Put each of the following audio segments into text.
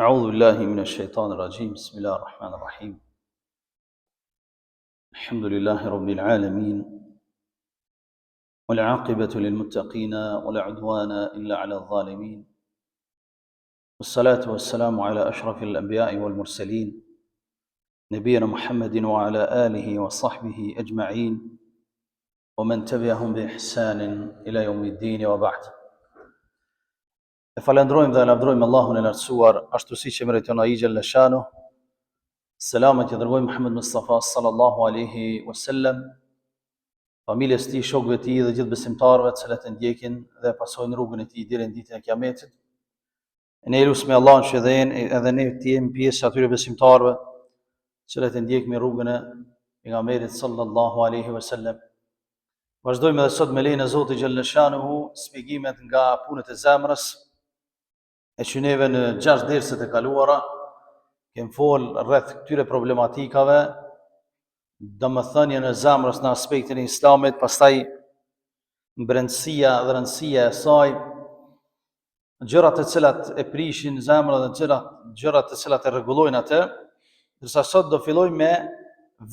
أعوذ بالله من الشيطان الرجيم بسم الله الرحمن الرحيم الحمد لله رب العالمين والعاقبة للمتقين ولا عدوان إلا على الظالمين والصلاة والسلام على أشرف الأنبياء والمرسلين نبينا محمد وعلى آله وصحبه أجمعين ومن تبعهم بإحسان إلى يوم الدين وبعد. E falendrojmë dhe lavdrojmë Allahun e lartësuar, ashtu siç e meriton ai xhalla shanu. Selamet i dërgojmë Muhammed Mustafa sallallahu alaihi wasallam, familjes tij, shokëve të tij dhe gjithë besimtarëve të cilët e ndjekin dhe pasojnë rrugën e tij deri në ditën e Kiametit. Ne lutem Allahun që edhe ne të jemi pjesë atyre besimtarëve të cilët e ndjekin rrugën e pejgamberit sallallahu alaihi wasallam. Vazhdojmë edhe sot me lejen e Zotit xhalla shanuhu shpjegimet nga punët e zemrës. E që neve në 6 derset e kaluara kem fol rreth këtyre problematikave, domethënien e zemrës në aspektin e Islamit, pastaj brendësia dhe rëndësia e saj, gjërat e cilat e prishin zemrën dhe gjërat e cilat e rregullojnë atë, ndërsa sot do filloj me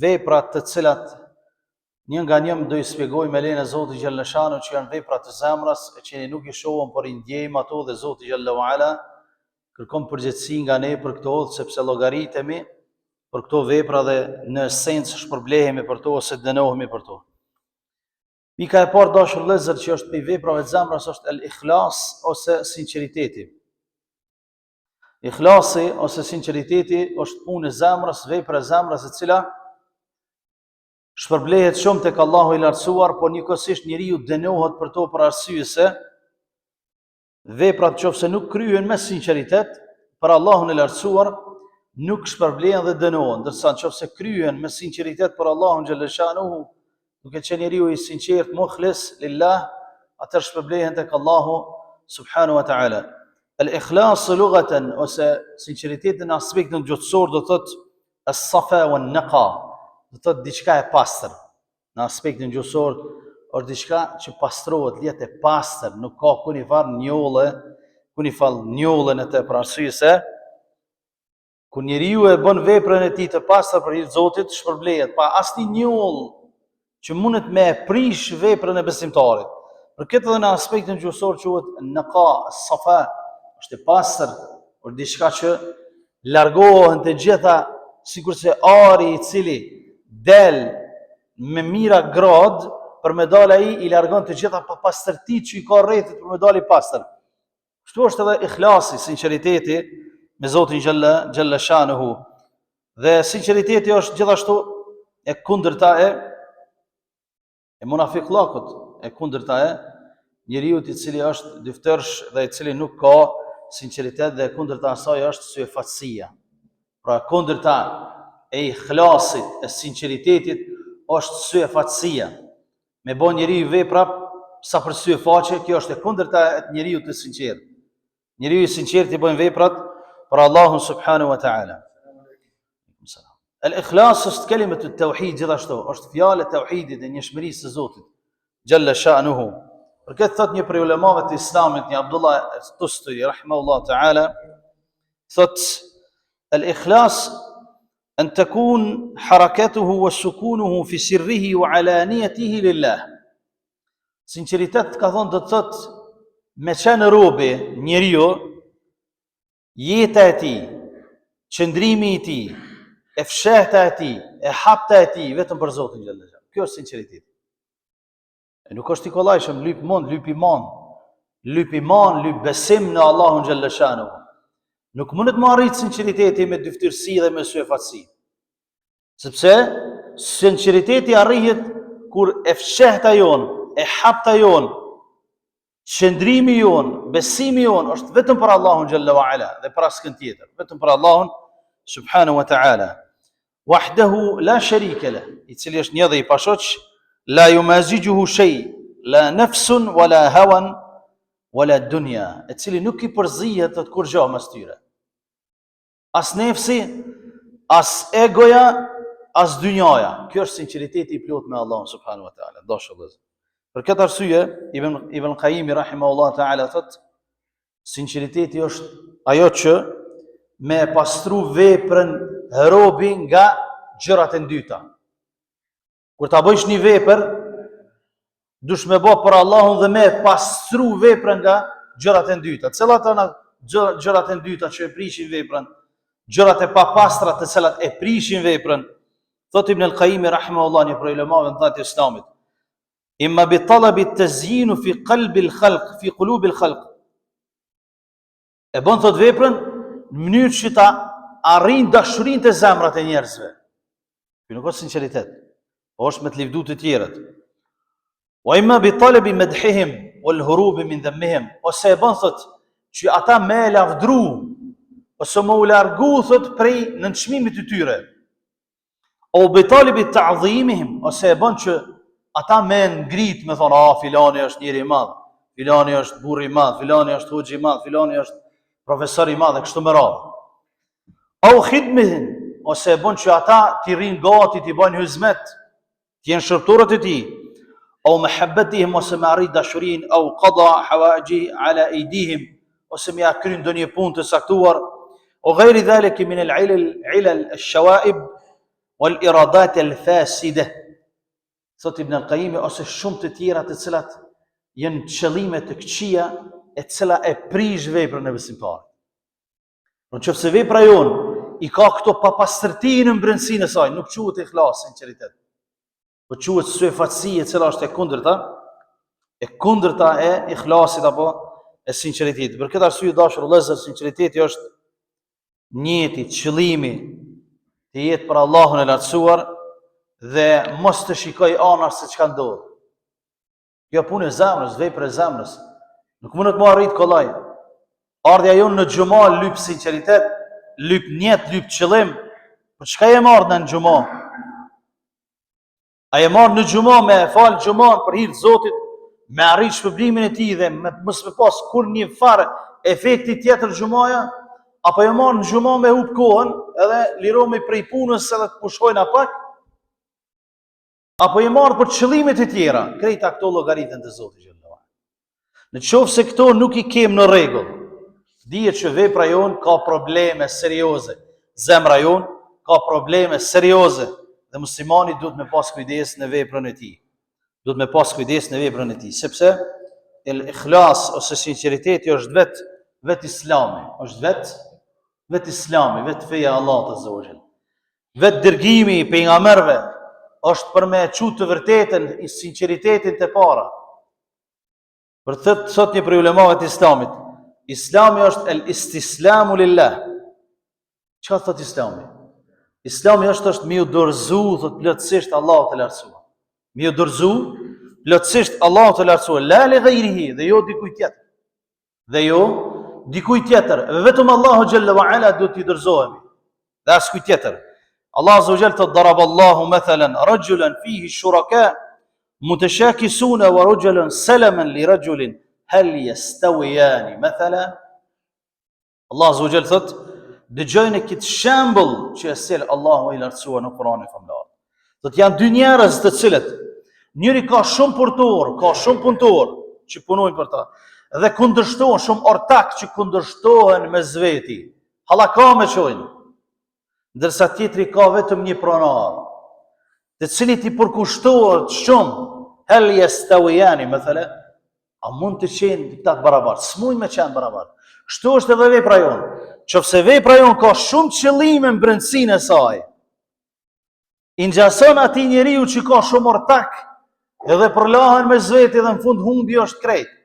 veprat të cilat një nga një do i shpjegoj me lejen e Zotit xhalla shanu, që janë veprat e zemrës e që ne nuk i shohim, por i ndjejmë ato dhe Zoti xhalla uala kërkon përgjegjësi nga ne për këto, sepse llogaritemi për këto vepra dhe në esencë shpërblehemi për to ose dënohemi për to. Pika e parë, dashur vëllezër, që është prej veprave të zemrës është el-ikhlas ose sinqeriteti. Ikhlasi ose sinqeriteti është punë e zemrës, vepra e zemrës e cila shpërblehet shumë tek Allahu i lartësuar, por njëkohësisht njeriu dënohet për to për arsye se veprat nëse nuk kryhen me sinqeritet për Allahun e lartësuar nuk shpërblehen dhe dënohen, ndërsa nëse kryhen me sinqeritet për Allahun xhalla shanuhu, duke qenë njeriu i sinqert mukhlis lillah, atëherë shpërblehen tek Allahu subhanahu wa taala. El-ikhlas lughatan ose sinqeriteti në aspektin gjuhësor do thotë as-safa wan-naqa, do thotë diçka e pastër. Në aspektin gjuhësor është diçka që pastrohet, lihet e pastër, nuk ka kunifar njollë në të, për arsye se kur njeriu e bën veprën e tij të pastër për hir të Zotit, shpërblehet pa asnjë njollë që mundet me prish veprën e besimtarit. Për këtë edhe në aspektin gjuhësor quhet naqa, safa, është e pastër, është diçka që largohen të gjitha, sikurse ari i cili del me mira grad, për me dalë ai i largon të gjitha pastërtitë që i ka rrethit për me dalë i pastër. Kështu është edhe ikhlasi, sinqeriteti me Zotin xhalla shanuhu. Dhe sinqeriteti është gjithashtu e kundërta e munafiqllakut, e kundërta e njeriu i cili është dyftërsh dhe i cili nuk ka sinqeritet, dhe e kundërta asaj është syefatësia. Pra kundërta e ikhlasit, e sinqeritetit është syefatësia. Me bën njeriu vepra sa për syefaqe, kjo është e kundërta e njeriu të sinqert. Njeriu i sinqert i bën veprat për Allahun subhanahu wa taala. El-ikhlas është kelimatu tauhid, gjithashtu është fjalë e tauhidit, e njëshmërisë së Zotit xhalla shanuhu. Për këtë thot një prej ulemave të Islamit, një Abdullah Tusturi rahimahullah taala, thot el-ikhlas أن تكون حركته وسكونه في سره وعلانيته لله. Sinqeritet ka thonë do të thotë me qenë robi njeriu, jeta e tij, qëndrimi i tij, e fshehta e tij, e hapta e tij vetëm për Zotin xhalla xhala. Kjo është sinqeritet. E nuk është i kollajshëm, lyp mund, lyp iman, lyp besim në Allahun xhalla shanuhu. Nuk mundet më arrit sinqeriteti me dyftërsi dhe me syefatësi. Sepse sinqeriteti arrihet kur e fshehta jon, e hapta jon, qëndrimi jon, besimi jon është vetëm për Allahun xhalla wa ala dhe për askën tjetër, vetëm për Allahun subhanahu wa taala. Wahdahu la sharika lah, i cili është një dhe i pashoq, la yumazijuhu shay, la nafsun wala hawan wala dunya, e cili nuk i përzihet të kur gjë mes tyre. As nefsi, as egoja, as dynjaja. Kjo është sinqeriteti i plot me Allahun subhanahu wa taala. Dashur vëllezër. Për këtë arsye, Ibn Qayyim rahimahullah taala thot, sinqeriteti është ajo që me pastru veprën robi nga gjërat e dyta. Kur ta bëjsh një vepër, dush me bë për Allahun dhe me pastru veprën nga gjërat e dyta. Cilat janë gjërat e dyta që e prishin veprën? Gjërat e papastra të cilat e prishin veprën. Thot Ibn al-Qayyim rahimahullah, një prej ulemave të Islamit, imma bi talabi tazyinu fi qalbi al-khalq, fi qulubi al-khalq. E bën thot veprën në mënyrë që ta arrin dashurinë të zemrat e njerëzve. Kjo nuk është sinqeritet, po është me të livdu të tjerët. Wa imma bi talabi madhihim wal hurub min dhammihim, ose e bën thot që ata me lavdru ose me u largu thot prej nënçmimit të tyre. O bi talabi ta'dhimihim, ose e bën që ata me ngrit, me thonë, filani është njeri i madh, filani është burri i madh, filani është hoxhi i madh, filani është profesor i madh, e kështu me radhë. Au khidmihin, ose e bën që ata t'i rrinë gati, t'i bajnë hizmet, t'jenë shërptorët e tij. Au mahabbatihim, ose me arrit dashurinë, au qada hawaji ala aydihim, ose me akrin ndonjë punë të saktuar, o ghairi dhalika min al-ilal ash-shawa'ib wal iradat al-fasida. Thot Ibn al-Qayyim, ose shumë të tjera të cilat janë qëllime të këqija e cila e prish veprën e besimtarit. Nëse vepra jon i ka këto papastërti në brendësinë e saj, nuk quhet ikhlas, sinqeritet. Po quhet syfatësi e cila është e kundërta e ikhlasit apo e sinqeritetit. Për këtë arsye dashur vëllezër, sinqeriteti është niyeti, qëllimi të jetë për Allahun e lartësuar dhe mos të shikoj anar se çka ndodh. Kjo punë e zemrës, vepër e zemrës. Nuk mund të më arrit kollaj. Ardha jonë në xhumë lyp sinqeritet, lyp niyet, lyp qëllim. Për çka je marrë në xhumë? A je marrë në xhumë me fal xhumën për hir të Zotit, me arrit shpërblimin e tij dhe mos me pas kur një farë efekti tjetër xhumaja, apo je marrë në xhumë me hub kohën, edhe lirohemi prej punës edhe të pushojna pak? Apo je marrë për qëllime të tjera? Krejta këto llogaritën te Zoti xhallahu. Në qoftë se këto nuk i kem në rregull, dihet që vepra jon ka probleme serioze. Zemra jon ka probleme serioze dhe muslimani duhet me pas kujdes në veprën e tij. Duhet me pas kujdes në veprën e tij, sepse el-ikhlas ose sinqeriteti është vet Islami, është vet Islami, vet feja e Allahut azza wa jall. Vet dërgimi i pejgamberëve është për me çu të vërtetën, i sinqeritetin të para. Për thot një prej ulemave të Islamit, Islami është el-istislamu lillah. Çfarë thot Islami? Islami është me u dorëzu thot plotësisht Allahut të lartësuar. Me u dorëzu plotësisht Allahut të lartësuar, la li ghayrihi, dhe jo dikujt tjetër. Dhe jo dikujt tjetër, vetëm Allahu xhalla wa ala do t'i dorëzohemi. Dhe as kujt tjetër. Allah azza wa jalla të daraballahu mathalan rajulan fihi shuraka mutashakisuna wa rajulan salaman li rajulin hal yastawiyan mathala. Allah azza wa jalla thot, dëgjojnë këtë shembull që e sjell Allahu i lartësuar në Kur'anin famlar. Do të janë dy njerëz të cilët njëri ka shumë punëtor, ka shumë punëtor që punojnë për ta, dhe kundërshtohen shumë ortak që kundërshtohen mes veti. Hallaka me çojnë. Ndërsa tjetri ka vetëm një pronar, të cilit i përkushtohet shumë, hel yastawiyan mathala, a mund të qenë këta të barabartë? S'mund me qenë barabartë. Kështu është edhe vepra jonë. Qofse vepra jonë ka shumë qëllime në brendësinë e saj, i ngjason atij njeriu që ka shumë ortak, edhe përlahen me zveti dhe në fund humbi është krejt.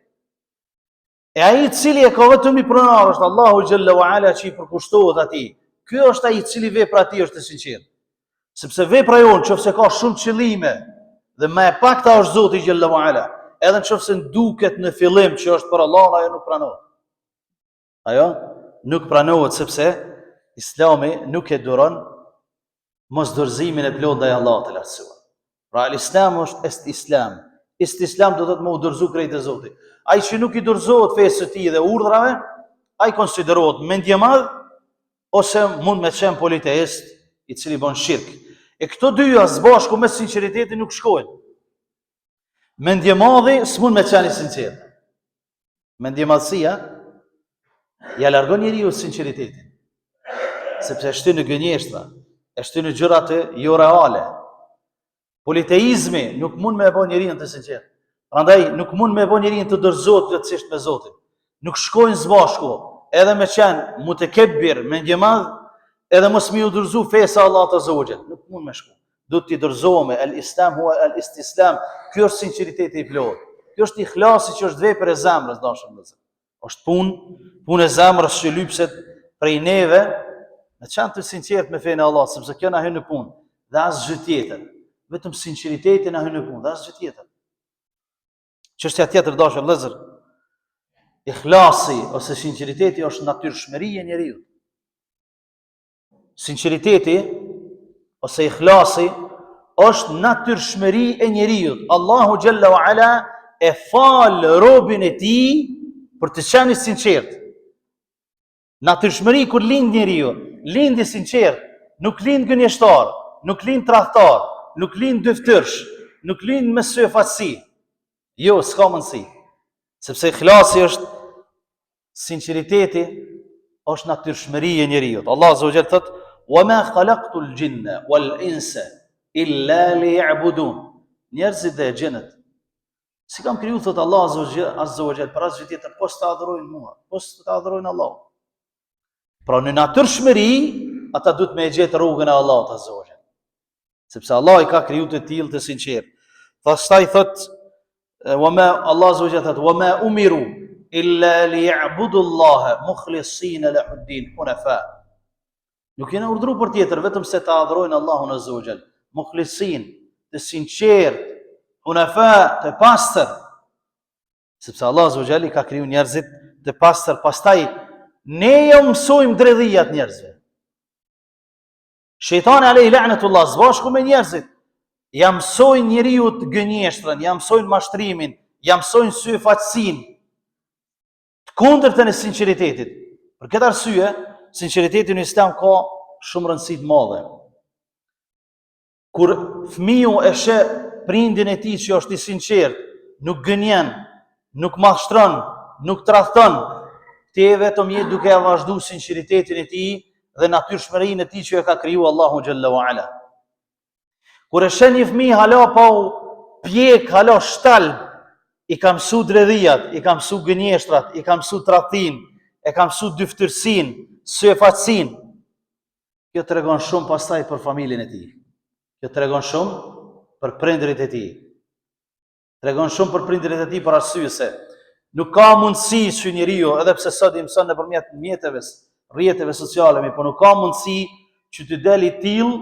E ai i cili e ka vetëm një pronar është Allahu xhalla wa ala që i përkushtohet atij. Ky është ai i cili vepra e tij është e sinqertë. Sepse vepra jonë nëse ka shumë qëllime dhe më e pakta është Zoti xhalla wa ala, edhe nëse duket në fillim që është për Allahun, ajo nuk pranohet. Ajo nuk pranohet sepse Islami nuk e duron mosdorëzimin e plotë ndaj Allahut të lartësuar. Pra Islam është islam. Islam do të thotë më u dorëzu krejt e Zotit. Ai që nuk i dorëzohet fesë së tij dhe urdhrave, ai konsiderohet mendje madh ose mund me qenë politeist i cili bën shirk. E këto dyja së bashku me sinqeriteti nuk shkojnë. Mendje madhi s'mund me qenë i sinqert. Mendje madhësia ja largon njeriu sinqeritetin. sepse e shtyn në gënjeshtra, e shtyn në gjëra të jo reale. Politeizmi nuk mund me e bë njeriu të sinqert. Prandaj nuk mund me e bë njeriu të dorëzohet plotësisht me Zotin. Nuk shkojnë së bashku, edhe me qenë mutekebbir, me ndjemadh, edhe mos mi u dorëzu fesa Allah të zogjel. Nuk mund me shku. Do t'i dorëzohemi, el-islam hua el-istislam. Kjo është sinqeriteti i plot. Kjo është ikhlasi që është vepër e zemrës, dashur vëllezër. Është punë e zemrës që lypset prej neve, me qenë të sinqert me fenë e Allah, sepse kjo na hyn në punë, dhe asgjë tjetër. Vetëm sinqeriteti na hyn në punë, dhe asgjë tjetër. Çështja tjetër, dashur vëllezër, ikhlasi ose sinqeriteti është natyrshmëria e njeriu. Sinqeriteti ose ikhlasi është natyrshmëri e njeriu. Allahu Jalla wa Ala e fal robën e tij për të qenë sinqert. Natyrshmëri kur lind njeriu, lind i sinqert, nuk lind gënjeshtar, nuk lind tradhtar, nuk lind dyftyrsh, nuk lind me syfatsi. Jo, s'ka mundsi. Sepse ikhlasi është sinqeriteti, është natyrshmëria e njeriu. Allah Azza wa Jalla thot: "Wa ma khalaqtu al-jinna wal-insa illa liya'budun." Njerëzit dhe xhenët si kam kriju, thot Allah Azza wa Jalla, për asgjë tjetër, po të adhurojnë mua, po të adhurojnë Allah. Pra në natyrshmëri, ata duhet me gjetë rrugën e Allahut Azza wa Jalla. Sepse Allah i ka kriju të tillë të sinqert. Pastaj thot Allah Azza wa Jalla thot: "Wa ma umiru illa liya'budu Allaha mukhlisina lahu ad-din hunafa." Nuk janë urdhëruar për tjetër, vetëm se ta adhurojnë Allahun Azza wa Jalla, mukhlisin, të sinqert, hunafa, të pastër. Sepse Allah Azza wa Jalla ka kriju njerëzit të pastër, pastaj ne jo mësojmë dredhijat njerëzve. Shejtani alayhi la'natullah zbashku me njerëzit, ja mësojnë njeriu të gënjeshtrën, ja mësojnë mashtrimin, ja mësojnë syfatsin, të kundërtën e sinqeritetit. Për këtë arsye, sinqeriteti në Islam ka shumë rëndësi të madhe. Kur fëmiu e sheh prindin e tij që është i sinqert, nuk gënjen, nuk mashtron, nuk tradhton, ti vetëm je duke e vazhduar sinqeritetin e tij dhe natyrshmërinë e tij që e ka kriju Allahu Jalla wa Ala. Kur e sheh një fëmijë hala pa u pjek, hala shtal, i ka mësu dredhijat, i ka mësu gënjeshtrat, i ka mësu tradhtin, e ka mësu dyftërsin, syfatsin. Kjo tregon shumë pastaj për familjen e tij. Kjo tregon shumë për prindërit e tij. Tregon shumë për prindërit e tij për arsye se nuk ka mundësi që njeriu, edhe pse sot i mëson nëpërmjet rrjeteve sociale, por nuk ka mundësi që të deli tillë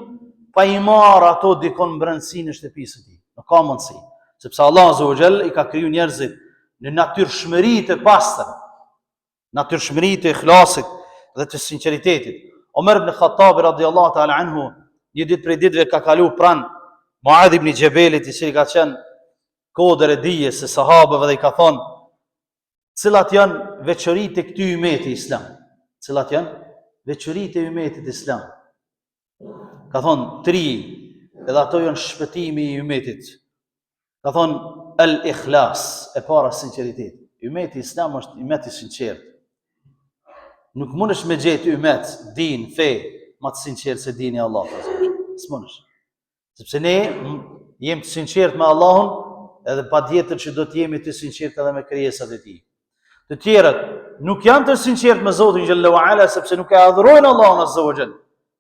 pa i marrë ato dikon brendësi në shtëpisë e tij. Nuk ka mundësi, sepse Allah Azza wa Jall i ka kriju njerëzit në natyrshmëri të pastër, natyrshmëri të ikhlasit dhe të sinqeritetit. Omer ibn Khattabi radhiyallahu ta'ala anhu, një ditë prej ditëve ka kalu pranë Muadh ibn Jabalit, i cili ka qenë kodër e dijes së sahabëve dhe i ka thonë: cilat janë veçoritë e këtij ummeti islam? Cilat janë veçoritë e ummetit islam? Ka thonë 3, edhe ato janë shpëtimi i ummetit. Ka thonë el-ikhlas, e para sinqeritet. Ummeti islam është ummet i sinqert. Nuk mundesh me gjetë ummet, din, fe, më të sinqert se dini Allah. S'mundesh. Sepse ne jemi të sinqert me Allahun, edhe patjetër që do të jemi të sinqert edhe me krijesat e tij. Të tjerët nuk janë të sinqert me Zotin Jalla wa Ala, sepse nuk e adhurojnë Allahun Azza wa Jall.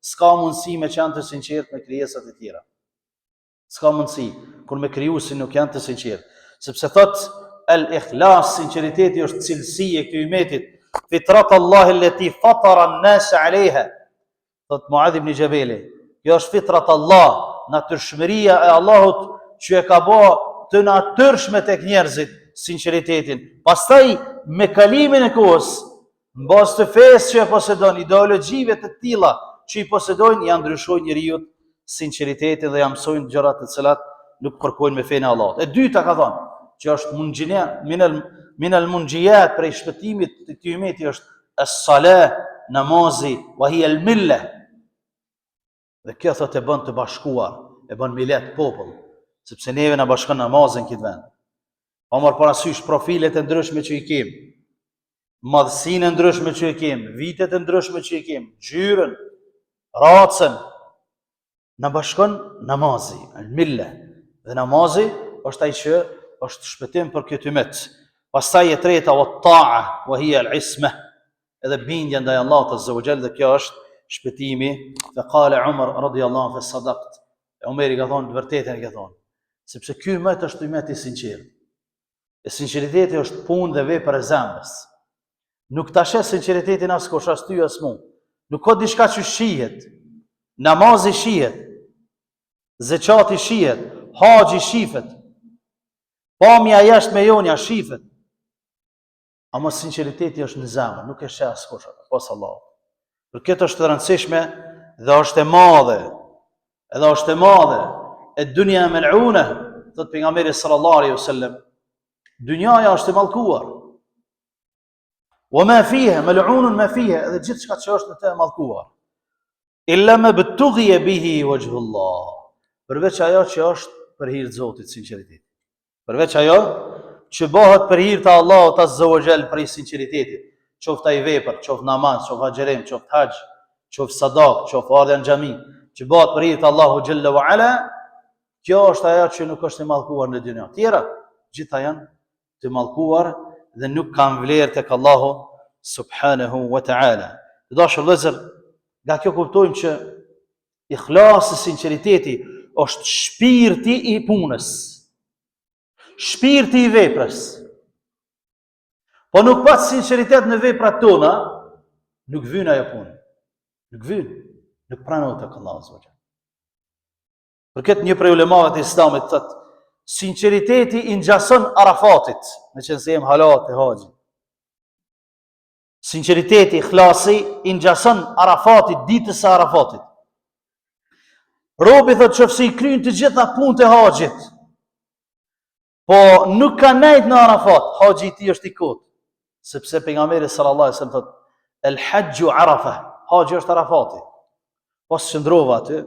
S'ka mundësi me qenë të sinqert me krijesat e tjera. S'ka mundësi kur me krijuesin nuk janë të sinqert. Sepse thot el-ikhlas, sinqeriteti është cilësi e këtij ummetit. Fitrat Allah allati fatara an-nas 'alayha. Thot Muadh ibn Jabali, kjo është fitrat Allah, natyrshmëria e Allahut që e ka bë të natyrshme tek njerëzit, sinqeritetin. Pastaj me kalimin e kohës, mbas të fesë që e posedon, ideologjive të tilla që i posedojnë, ja ndryshojnë njeriu sinqeritetin dhe ja mësojnë gjëra të cilat nuk përkojnë me fenë e Allahut. E dyta ka thonë, që është minal munjiyat prej shpëtimit të këtij ummeti është as-salah, namazi, wa hiya al-millah. Dhe kjo thotë e bën të bashkuar, e bën millet popull, sepse neve na bashkon namazin këtë vend. Pa marrë parasysh profilet e ndryshme që i kemi, madhësinë e ndryshme që i kemi, vitet e ndryshme që i kemi, gjyrën, racën, në bashkon namazi, al-mille. Dhe namazi është ai që është shpëtim për këtë ummet. Pastaj e treta wa ta'a wa hiya al-isma. Edhe bindja ndaj Allahut azza wa jall, dhe kjo është shpëtimi. Dhe qala Umar radhiyallahu anhu sadaqt. Umeri ka thonë vërtetën e ka thonë, sepse ky ummet është ummet i sinqert. E sinqeriteti është punë dhe vepër e zemrës. Nuk ta shes sinqeritetin as kush, as ty as mua. Nuk ka diçka që shihet. Namazi shihet, zeqati shihet, haxhi shihet, pamja jashtë me jonja shihet. Ama sinqeriteti është në zemër, nuk e sheh askush, pas Allah. Për këtë është e rëndësishme dhe është e madhe. Edhe është e madhe. E dunya mel'una, thot pejgamberi sallallahu alaihi wasallam, dynjaja është e mallkuar. Wa ma fiha mel'unun ma fiha, edhe gjithçka që është në të e mallkuar. Illa ma btughiya bihi wajhullah. Përveç ajo që është për hir të Zotit, sinqeritet. Përveç ajo që bëhet për hir të Allahut azza wa jall, për sinqeritetit. Qoftë ai vepër, qoftë namaz, qoftë xherim, qoftë hax, qoftë sadaq, qoftë ardha në xhami, që bëhet për hir të Allahut xhalla wa ala, kjo është ajo që nuk është e mallkuar në dynjë. Tjera, gjitha janë të mallkuar dhe nuk kanë vlerë tek Allahu subhanahu wa ta'ala. Të dashur vëllezër, nga kjo kuptojmë që ikhlasi, sinqeriteti është shpirti i punës, shpirti i veprës. Po nuk pat sinqeritet në veprat tona, nuk vjen ajo punë. Nuk vjen, nuk pranohet tek Allahu subhanahu wa ta'ala. Për këtë një prej ulemave të Islamit thotë, sinqeriteti i ngjason Arafatit, me qenë se jem halat e haxhit. Sinqeriteti, ikhlasi i ngjason Arafatit, ditës së Arafatit. Robi thotë nëse i kryen të gjitha punët e haxhit, po nuk ka nejt në Arafat, haxhi i tij është i kot, sepse pejgamberi sallallahu alaihi wasallam thotë, el hajju Arafa, haxhi është Arafati. Pas qëndrova aty,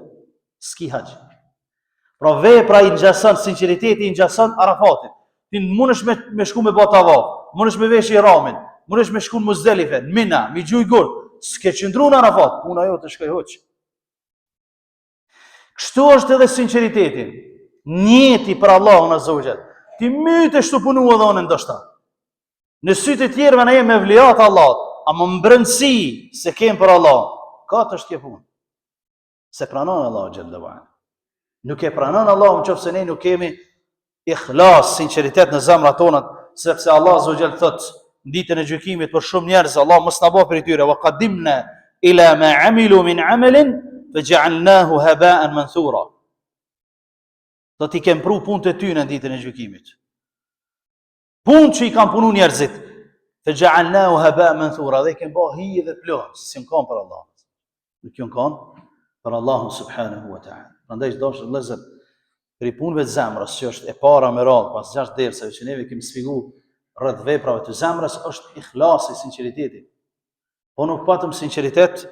s'ki haxh. Pra vepra i ngjason, sinqeriteti i ngjason Arafatit. Ti mundesh me shku me bota tavaf, mundesh me vesh ihramin, mundesh me shku në Muzdelife, në Mina, me gjuj gur, s'ke qëndru në Arafat, puna jote shkoj hoq. Kështu është edhe sinqeriteti, njeti për Allahun azza wa jall. Ti mytesh të punu edhe unë ndoshta. Në sytë të tjerëve na jemi vlijat Allahut, ama më brëndësi se kem për Allah, ka të është kjo punë. Se pranon Allahu xhalla wa ala. Nuk e pranon Allahu nëse ne nuk kemi ikhlas, sinqeritet në zemrat tona, sepse Allah azza wa jall thotë në ditën e gjykimit për shumë njerëz, Allah mos na bëj për tyre, wa qadimna ila ma amilu min amalin faj'alnahu haba'an manthura. Do t'i kem pru punët e tyre në ditën e gjykimit. Punë që i kanë punu njerëzit, faj'alnahu haba'an manthura, dhe i kem bë hije dhe plot, si më kanë për Allah. Nuk ju kanë për Allahun subhanahu wa ta'ala. Prandaj dashur vëllezër, për punëve të zemrës, që është e para me radhë pas 6 dersave që neve kemi sqaruar rreth veprave të zemrës, është ikhlasi, sinqeriteti. Po nuk patëm sinqeritet,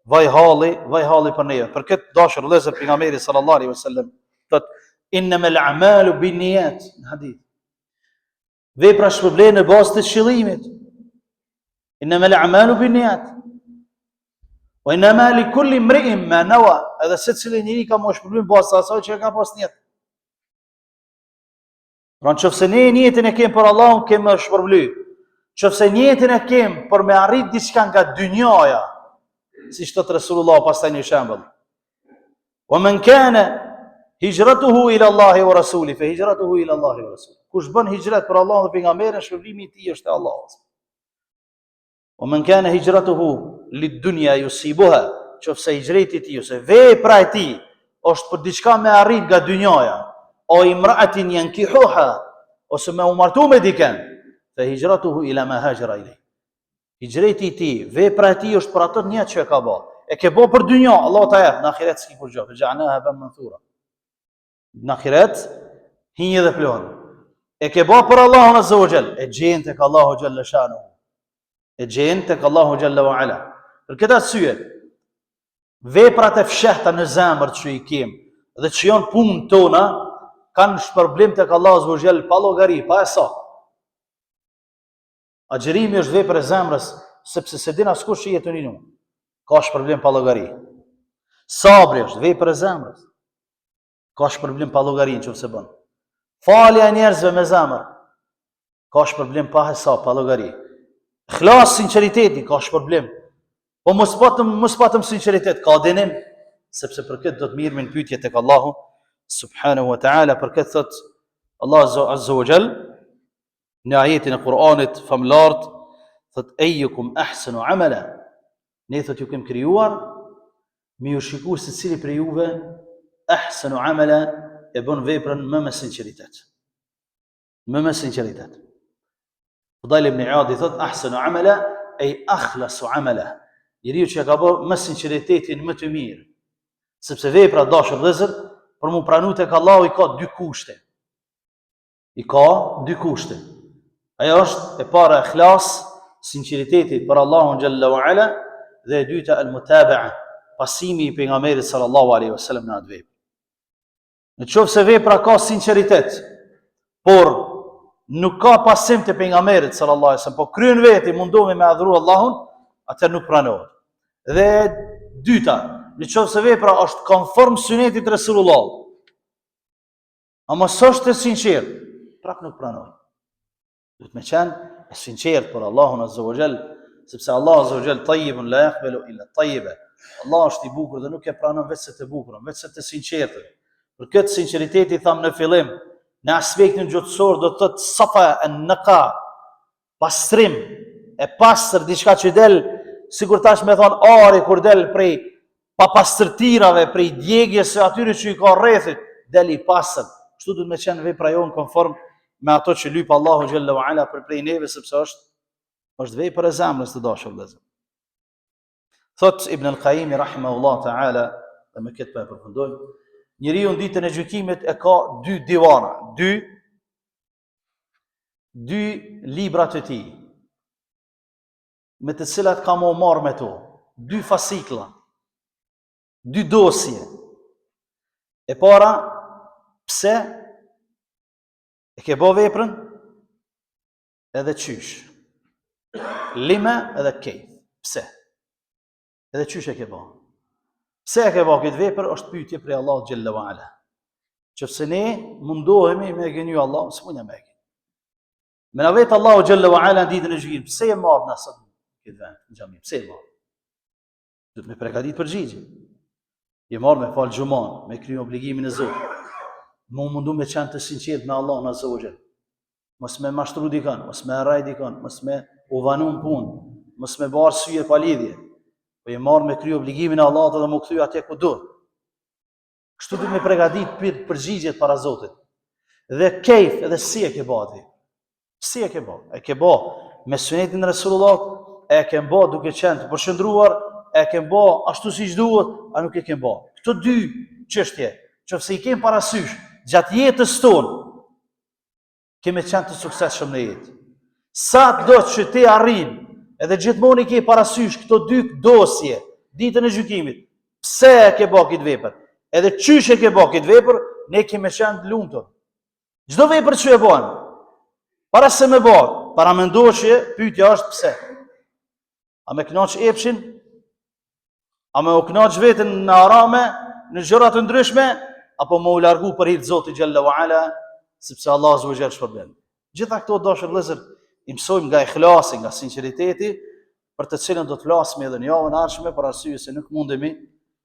vaj halli për neve. Për këtë dashur vëllezër, pejgamberi sallallahu alaihi wasallam thotë, innamal a'malu binniyat, në hadith. Vepra shpërblen në bazë të qëllimit. Innamal a'malu binniyat. Wa innama likulli imri'in ma nawa, edhe secili njeri ka më shpërblim bazë asaj që ka pas niyet. Pra nëse ne njetin e kem për Allahun, kem më shpërbly. Nëse njetin e kem për me arrit diçka nga dynjaja, si thot Resulullah pastaj një shembull. Wa man kana hijratuhu ila Allahi wa rasuli, fa hijratuhu ila Allahi wa rasuli. Kush bën hijrat për Allahun dhe pejgamberin, shpërblimi i tij është te Allahu. Wa man kana hijratuhu lid-dunya yusibuha, nëse hijreti i tij ose vepra e tij është për diçka me arrit nga dynjaja, o imra'atin yankihuha, ose me u martu me dikën, fa hijratuhu ila ma hajara ilay. Hijreti i tij, vepra e tij është për atë një që e ka bë. E ke bë për dynjë, Allah ta jep, në ahiret s'ki kur gjë. Ja'naha ban manthura. Në ahiret hinje dhe plon. E ke bë për Allahun azza wa jall, e gjen tek Allahu xhalla shanuhu. E gjen tek Allahu xhalla wa ala. Për këtë arsye, veprat e fshehta në zemër që i kem dhe që janë punë tona, kanë shpërblim tek Allahu azza wa jall pa llogari, pa hesab. Agjerimi është vepër e zemrës, sepse se din askush që jeton i nu. Ka shpërblim pa llogari. Sabri është vepër e zemrës. Ka shpërblim pa llogari nëse bën. Falja e njerëzve me zemër. Ka shpërblim pa hesab, pa llogari. Ikhlas, sinqeriteti ka shpërblim. Po mos patëm sinqeritet, ka dënim, sepse për këtë do të mirëmin pyetje tek Allahu subhanahu wa taala. Për këtë thot Allah azza wa jall në ajetin e Kur'anit famlart, thot ejukum ahsanu amala. Ne thot ju kem krijuar me ju shikuar se cili prej juve ahsanu amala e bën veprën më me sinqeritet. Me sinqeritet. Fudayl ibn Iyad thot ahsanu amala ay akhlasu amala. Njeriu që ka bërë me sinqeritetin më të mirë. Sepse vepra dashur vëllezër, për mu pranu tek Allahu i ka dy kushte. I ka dy kushte. Ajo është e para ikhlas, sinqeriteti për Allahun xhalla wa ala, dhe e dyta al-mutaba'a, pasimi i pejgamberit sallallahu alaihi wasallam në atë vepër. Në qoftë se vepra ka sinqeritet, por nuk ka pasim të pejgamberit sallallahu alaihi wasallam, po kryen veti mundohemi me adhuru Allahun, atë nuk pranohet. Dhe dyta, në qoftë se vepra është konform sunetit Resulullah, ama s'është e sinqert, prap nuk pranohet. Duhet me qenë e sinqert për Allahun azza wa jall, sepse Allah azza wa jall tayyibun la yaqbalu illa tayyiba. Allah është i bukur dhe nuk e pranon vetëm të bukurën, vetëm të sinqertën. Për këtë sinqeriteti tham në fillim, në aspektin gjotësor do të thotë safa an-naqa, pastrim, e pastër diçka që del, sikur tash me thon ari kur del prej papastërtirave, prej djegjes së atyre që i ka rrethit, del i pastër. Kështu duhet me qenë vepra jon konform me ato që lyp Allahu xhalla wa ala për prej neve, sepse është vepër e zemrës të dashur vëllezër. Thot Ibn al-Qayyim rahimahullah ta'ala, dhe me këtë po e përfundojmë, njeriu në ditën e gjykimit e ka dy divana, dy libra të tij, me të cilat ka më marrë me to, dy fasikla, dy dosje. E para, pse e ke bë veprën, edhe qysh. Lime edhe kejf. Pse? Edhe qysh e ke bë. Pse e ke bë këtë vepër, është pyetje prej Allahut xhalla wa ala. Qofse ne mundohemi me gënjë Allah, s'mundja me gënjë. Me na vetë Allahu xhalla wa ala ditën e gjykimit, pse e marr na sot këtë vend në xhami? Pse e marr? Do të më përgatit përgjigje. Je marr me fal xhuman, me kryer obligimin e Zotit. Më mundu me qenë të sinqert me Allahun azza wa jall. Mos me mashtru dikon, mos me rraj dikon, mos me u vanu në punë, mos me bërë syje pa lidhje. Po je marr me kryer obligimin e Allahut dhe më kthy atje ku do. Kështu do të më përgatit përgjigjet para Zotit. Dhe kejf, edhe si e ke bë atë? Si e ke bë? E ke bë me sunetin e Resulullah, e ke bë duke qenë të përshëndruar, e ke bë ashtu siç duhet, a nuk e ke bë? Këto dy çështje, nëse i kem parasysh gjatë jetës tonë, kemi qenë të suksesshëm në jetë. Sa do që ti arrin, edhe gjithmonë i ke parasysh këto dy dosje, ditën e gjykimit. Pse e ke bë këtë vepër? Edhe çysh e ke bë këtë vepër, ne kemi qenë të lumtur. Çdo vepër që e bën, para se me bë, para mendoshje, pyetja është pse. A me kënaq epshin? A me u kënaq veten në harame, në gjëra të ndryshme, apo më u largu për hir të Zotit xhalla wa ala, sepse Allah azza wa jall shpërblen. Gjitha këto dashur vëllezër, i mësojmë nga ikhlasi, nga sinqeriteti, për të cilën do të flasim edhe në javën e ardhshme, për arsye se nuk mundemi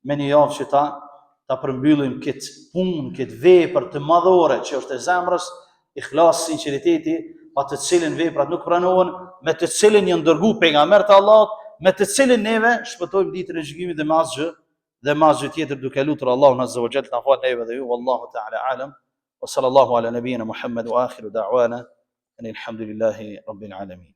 me një javë që ta përmbyllim këtë punë, këtë vepër të madhore që është e zemrës, ikhlas, sinqeriteti, pa të cilën veprat nuk pranohen, me të cilën janë dërguar pejgamberët e Allahut, me të cilën neve shpëtojmë ditën e gjykimit dhe me asgjë tjetër, duke lutur Allahun azza wa jall të na falë neve dhe ju, wallahu ta'ala alam. Wa sallallahu ala nabiyyina Muhammad wa akhiru da'wana alhamdulillahi rabbil alamin.